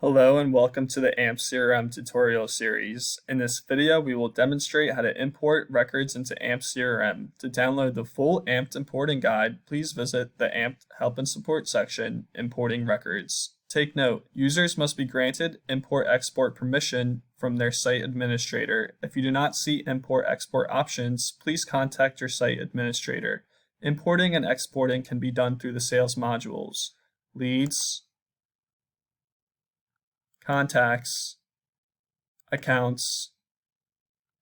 Hello and welcome to the AMPED CRM tutorial series. In this video, we will demonstrate how to import records into AMPED CRM. To download the full AMPED importing guide, please visit the AMPED Help and Support section, Importing Records. Take note, users must be granted import-export permission from their site administrator. If you do not see import-export options, please contact your site administrator. Importing and exporting can be done through the sales modules, leads, contacts, accounts,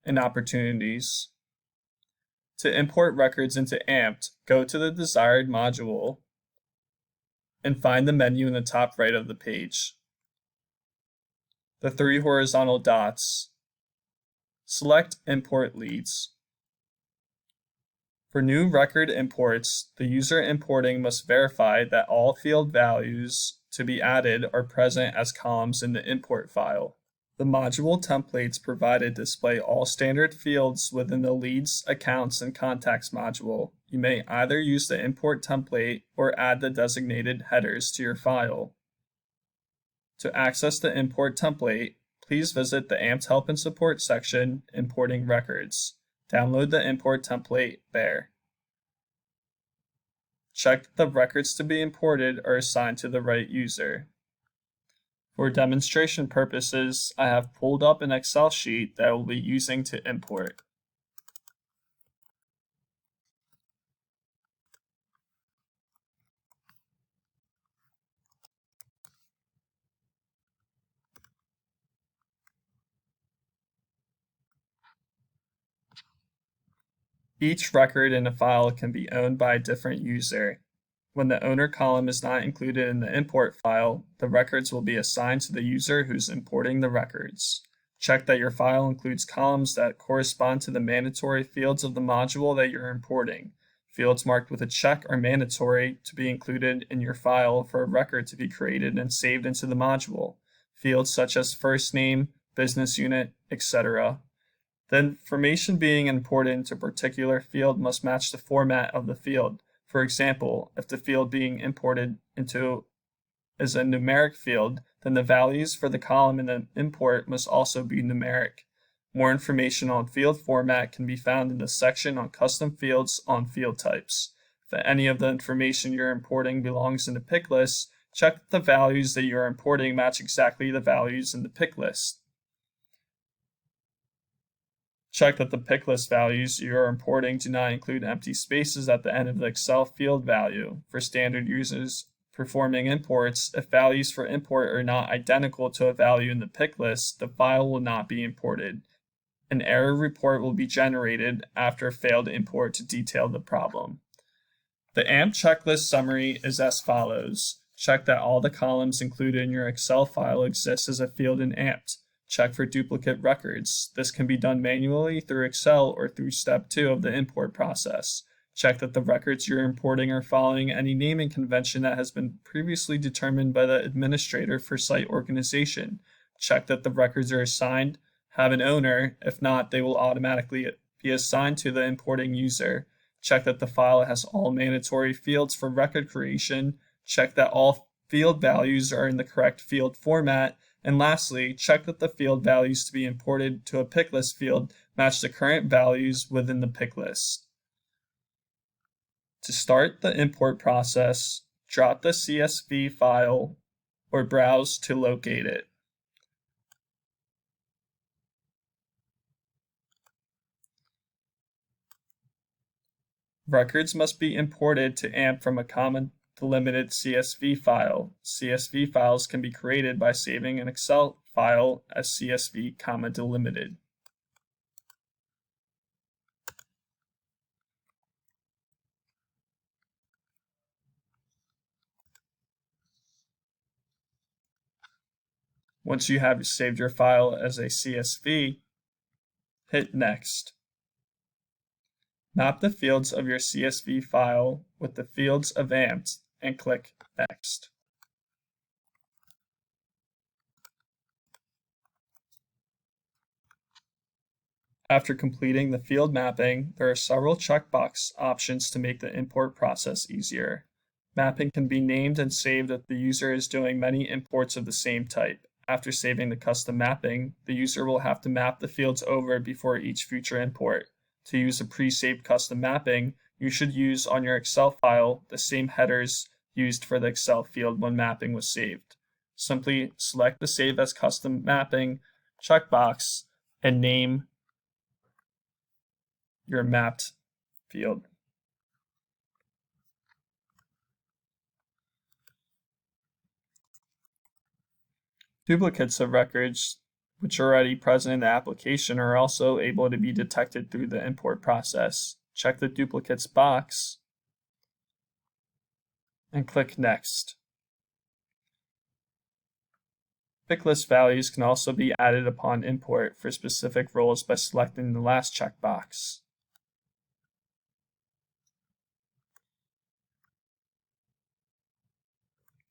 and opportunities. To import records into AMPED, go to the desired module and find the menu in the top right of the page. The three horizontal dots. Select Import Leads. For new record imports, the user importing must verify that all field values to be added are present as columns in the import file. The module templates provided display all standard fields within the Leads, Accounts, and Contacts module. You may either use the import template or add the designated headers to your file. To access the import template, please visit the AMPED Help and Support section, Importing Records. Download the import template there. Check that the records to be imported are assigned to the right user. For demonstration purposes, I have pulled up an Excel sheet that I will be using to import. Each record in a file can be owned by a different user. When the owner column is not included in the import file, the records will be assigned to the user who's importing the records. Check that your file includes columns that correspond to the mandatory fields of the module that you're importing. Fields marked with a check are mandatory to be included in your file for a record to be created and saved into the module. Fields such as first name, business unit, etc. The information being imported into a particular field must match the format of the field. For example, if the field being imported into is a numeric field, then the values for the column in the import must also be numeric. More information on field format can be found in the section on custom fields on field types. If any of the information you're importing belongs in the pick list, check that the values that you're importing match exactly the values in the pick list. Check that the pick list values you are importing do not include empty spaces at the end of the Excel field value. For standard users performing imports, if values for import are not identical to a value in the pick list, the file will not be imported. An error report will be generated after a failed import to detail the problem. The AMP checklist summary is as follows. Check that all the columns included in your Excel file exist as a field in AMPED. Check for duplicate records. This can be done manually through Excel or through step 2 of the import process. Check that the records you're importing are following any naming convention that has been previously determined by the administrator for site organization. Check that the records are assigned, have an owner. If not, they will automatically be assigned to the importing user. Check that the file has all mandatory fields for record creation. Check that all field values are in the correct field format. And lastly, check that the field values to be imported to a pick list field match the current values within the pick list. To start the import process, drop the CSV file or browse to locate it. Records must be imported to AMP from a comma delimited CSV file. CSV files can be created by saving an Excel file as CSV, delimited. Once you have saved your file as a CSV, hit Next. Map the fields of your CSV file with the fields of AMPED and click Next. After completing the field mapping, there are several checkbox options to make the import process easier. Mapping can be named and saved if the user is doing many imports of the same type. After saving the custom mapping, the user will have to map the fields over before each future import. To use a pre-saved custom mapping, you should use on your Excel file the same headers used for the Excel field when mapping was saved. Simply select the Save as Custom Mapping checkbox and name your mapped field. Duplicates of records which are already present in the application are also able to be detected through the import process. Check the duplicates box and click Next. Pick list values can also be added upon import for specific roles by selecting the last checkbox.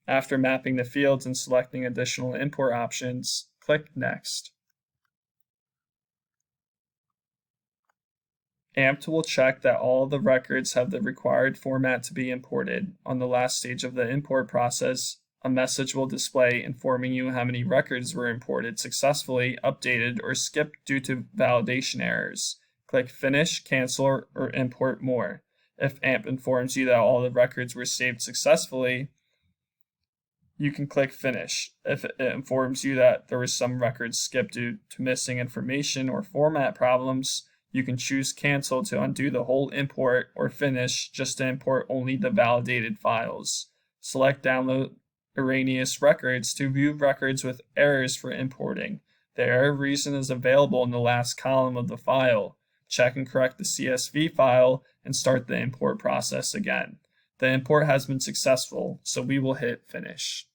After mapping the fields and selecting additional import options, click Next. AMPED will check that all the records have the required format to be imported. On the last stage of the import process, a message will display informing you how many records were imported successfully, updated, or skipped due to validation errors. Click Finish, Cancel, or Import More. If AMP informs you that all the records were saved successfully, you can click Finish. If it informs you that there were some records skipped due to missing information or format problems, you can choose Cancel to undo the whole import, or Finish just to import only the validated files. Select Download Erroneous Records to view records with errors for importing. The error reason is available in the last column of the file. Check and correct the CSV file and start the import process again. The import has been successful, so we will hit Finish.